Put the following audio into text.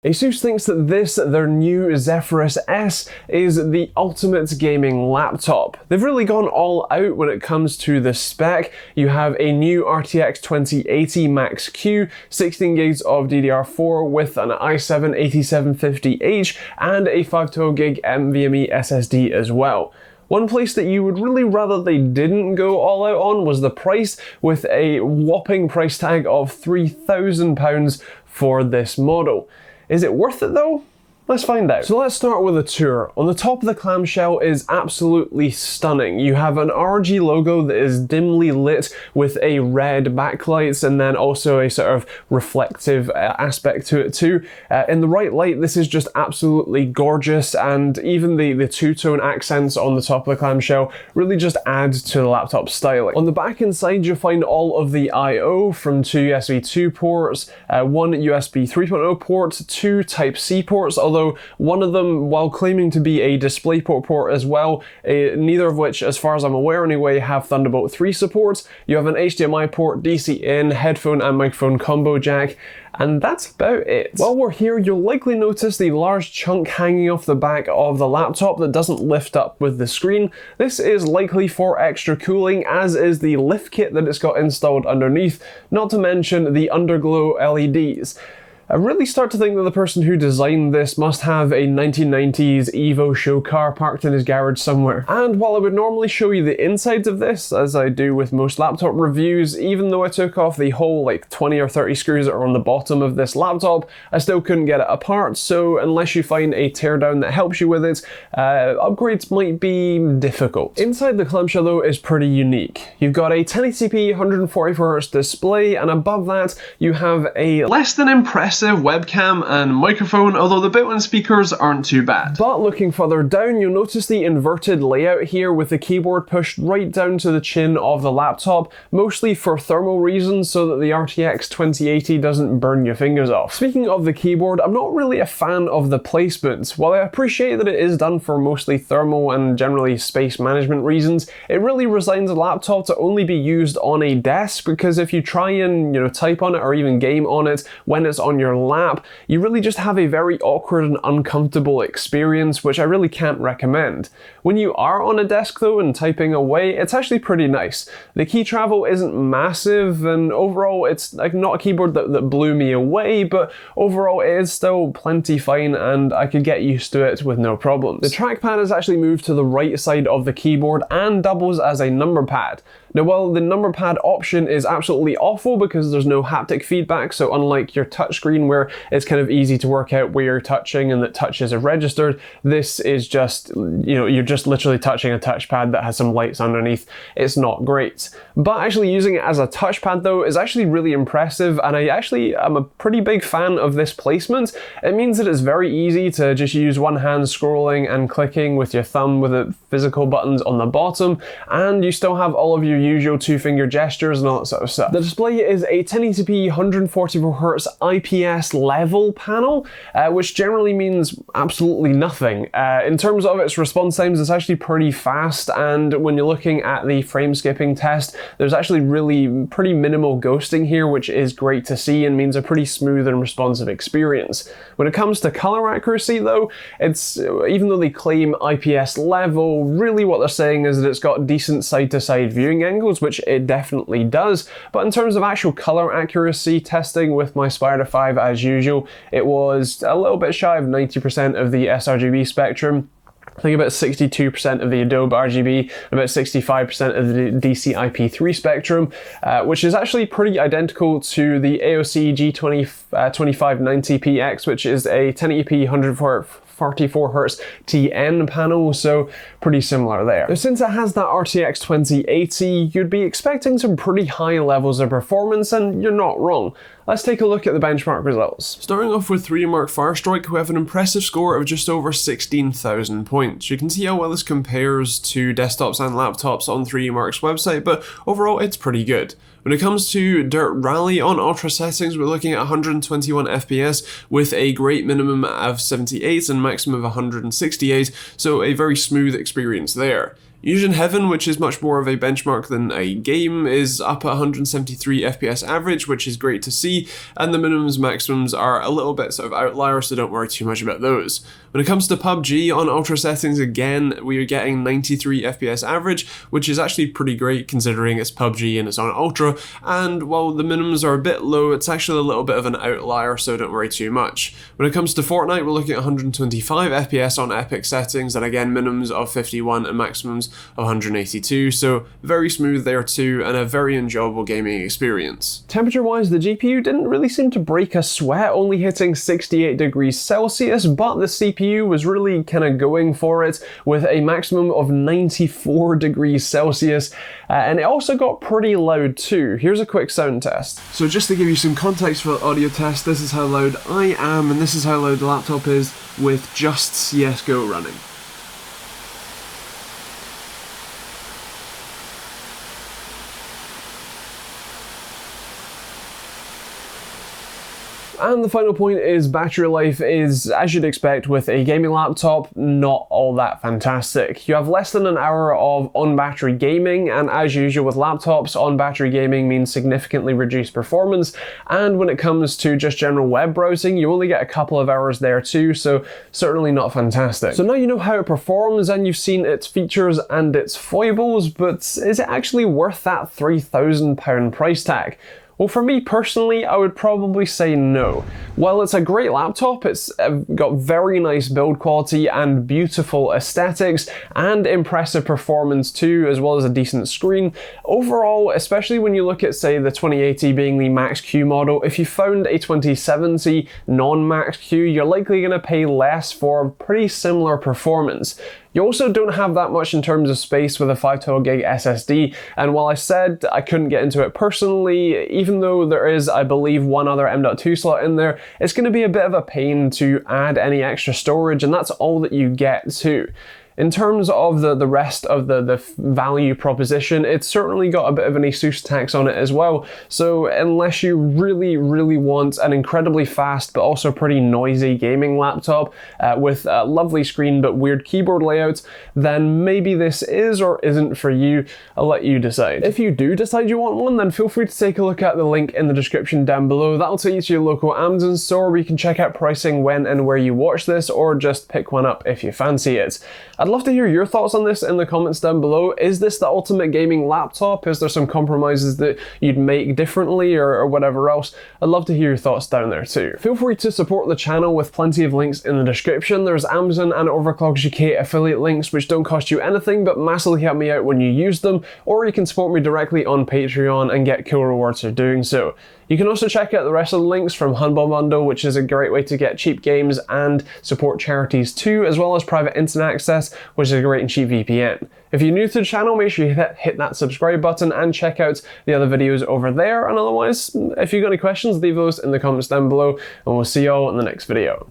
Asus thinks that their new Zephyrus S, is the ultimate gaming laptop. They've really gone all out when it comes to the spec. You have a new RTX 2080 Max-Q, 16 gigs of DDR4 with an i7-8750H and a 512GB NVMe SSD as well. One place that you would really rather they didn't go all out on was the price, with a whopping price tag of £3,000 for this model. Is it worth it though? Let's find out. So let's start with a tour. On the top of the clamshell is absolutely stunning. You have an RG logo that is dimly lit with a red backlight and then also a sort of reflective aspect to it too. In the right light, this is just absolutely gorgeous, and even the two-tone accents on the top of the clamshell really just add to the laptop styling. On the back and side, you'll find all of the I/O from 2 USB 2 ports, one USB 3.0 port, 2 Type-C ports, although one of them, while claiming to be a DisplayPort port as well, neither of which, as far as I'm aware anyway, have Thunderbolt 3 support. You have an HDMI port, DC in, headphone and microphone combo jack, and that's about it. While we're here, you'll likely notice the large chunk hanging off the back of the laptop that doesn't lift up with the screen. This is likely for extra cooling, as is the lift kit that it's got installed underneath, not to mention the underglow LEDs. I really start to think that the person who designed this must have a 1990s Evo show car parked in his garage somewhere. And while I would normally show you the insides of this, as I do with most laptop reviews, even though I took off the whole 20 or 30 screws that are on the bottom of this laptop, I still couldn't get it apart, so unless you find a teardown that helps you with it, upgrades might be difficult. Inside the clamshell though is pretty unique. You've got a 1080p 144Hz display, and above that you have a less than impressive webcam and microphone, although the built-in speakers aren't too bad. But looking further down, you'll notice the inverted layout here, with the keyboard pushed right down to the chin of the laptop, mostly for thermal reasons so that the RTX 2080 doesn't burn your fingers off. Speaking of the keyboard, I'm not really a fan of the placement. While I appreciate that it is done for mostly thermal and generally space management reasons, it really resigns a laptop to only be used on a desk, because if you try and type on it or even game on it when it's on your lap, you really just have a very awkward and uncomfortable experience, which I really can't recommend. When you are on a desk though and typing away, it's actually pretty nice. The key travel isn't massive, and overall it's not a keyboard that blew me away, but overall it is still plenty fine and I could get used to it with no problems. The trackpad has actually moved to the right side of the keyboard and doubles as a number pad. Now, while the number pad option is absolutely awful because there's no haptic feedback, so unlike your touchscreen where it's kind of easy to work out where you're touching and that touches are registered, this is just, you're just literally touching a touchpad that has some lights underneath. It's not great. But actually using it as a touchpad though is actually really impressive, and I actually am a pretty big fan of this placement. It means that it's very easy to just use one hand scrolling and clicking with your thumb with the physical buttons on the bottom, and you still have all of your usual two-finger gestures and all that sort of stuff. The display is a 1080p 144Hz IPS level panel, which generally means absolutely nothing. In terms of its response times, it's actually pretty fast, and when you're looking at the frame skipping test, there's actually really pretty minimal ghosting here, which is great to see and means a pretty smooth and responsive experience. When it comes to color accuracy though, even though they claim IPS level, really what they're saying is that it's got decent side-to-side viewing angles, which it definitely does, but in terms of actual color accuracy testing with my Spider 5 as usual, it was a little bit shy of 90% of the sRGB spectrum. I think about 62% of the Adobe RGB, and about 65% of the DCI-P3 spectrum, which is actually pretty identical to the AOC G2590PX, which is a 1080p 144Hz TN panel, so pretty similar there. Now, since it has that RTX 2080, you'd be expecting some pretty high levels of performance, and you're not wrong. Let's take a look at the benchmark results. Starting off with 3D Mark Firestrike, who have an impressive score of just over 16,000 points. You can see how well this compares to desktops and laptops on 3D Mark's website, but overall it's pretty good. When it comes to Dirt Rally, on ultra settings we're looking at 121 FPS with a great minimum of 78 and maximum of 168, so a very smooth experience there. Fusion Heaven, which is much more of a benchmark than a game, is up at 173 FPS average, which is great to see, and the minimums maximums are a little bit sort of outlier, so don't worry too much about those. When it comes to PUBG, on ultra settings again, we are getting 93 FPS average, which is actually pretty great considering it's PUBG and it's on ultra, and while the minimums are a bit low, it's actually a little bit of an outlier, so don't worry too much. When it comes to Fortnite, we're looking at 125 FPS on epic settings, and again minimums of 51 and maximums of 182, so very smooth there too, and a very enjoyable gaming experience. Temperature-wise, the GPU didn't really seem to break a sweat, only hitting 68 degrees Celsius, but the CPU was really kind of going for it with a maximum of 94 degrees Celsius, and it also got pretty loud too. Here's a quick sound test. So just to give you some context for the audio test, this is how loud I am, and this is how loud the laptop is with just CSGO running. And the final point is battery life is, as you'd expect with a gaming laptop, not all that fantastic. You have less than an hour of on-battery gaming, and as usual with laptops, on-battery gaming means significantly reduced performance, and when it comes to just general web browsing, you only get a couple of hours there too, so certainly not fantastic. So now you know how it performs, and you've seen its features and its foibles, but is it actually worth that £3,000 price tag? Well, for me personally, I would probably say no. While it's a great laptop, it's got very nice build quality and beautiful aesthetics and impressive performance too, as well as a decent screen. Overall, especially when you look at, say, the 2080 being the Max-Q model, if you found a 2070 non-Max-Q, you're likely going to pay less for pretty similar performance. You also don't have that much in terms of space with a 512GB SSD, and while I said I couldn't get into it personally, even though there is, I believe, one other M.2 slot in there, it's going to be a bit of a pain to add any extra storage, and that's all that you get too. In terms of the rest of the value proposition, it's certainly got a bit of an Asus tax on it as well, so unless you really want an incredibly fast but also pretty noisy gaming laptop with a lovely screen but weird keyboard layouts, then maybe this is or isn't for you. I'll let you decide. If you do decide you want one, then feel free to take a look at the link in the description down below. That'll take you to your local Amazon store where you can check out pricing when and where you watch this, or just pick one up if you fancy it. I'd love to hear your thoughts on this in the comments down below. Is this the ultimate gaming laptop? Is there some compromises that you'd make differently or whatever else? I'd love to hear your thoughts down there too. Feel free to support the channel with plenty of links in the description. There's Amazon and Overclockers UK affiliate links which don't cost you anything but massively help me out when you use them, or you can support me directly on Patreon and get cool rewards for doing so. You can also check out the rest of the links from Humble Bundle, which is a great way to get cheap games and support charities too, as well as private internet access, which is a great and cheap VPN. If you're new to the channel, make sure you hit that subscribe button and check out the other videos over there. And otherwise, if you've got any questions, leave those in the comments down below, and we'll see you all in the next video.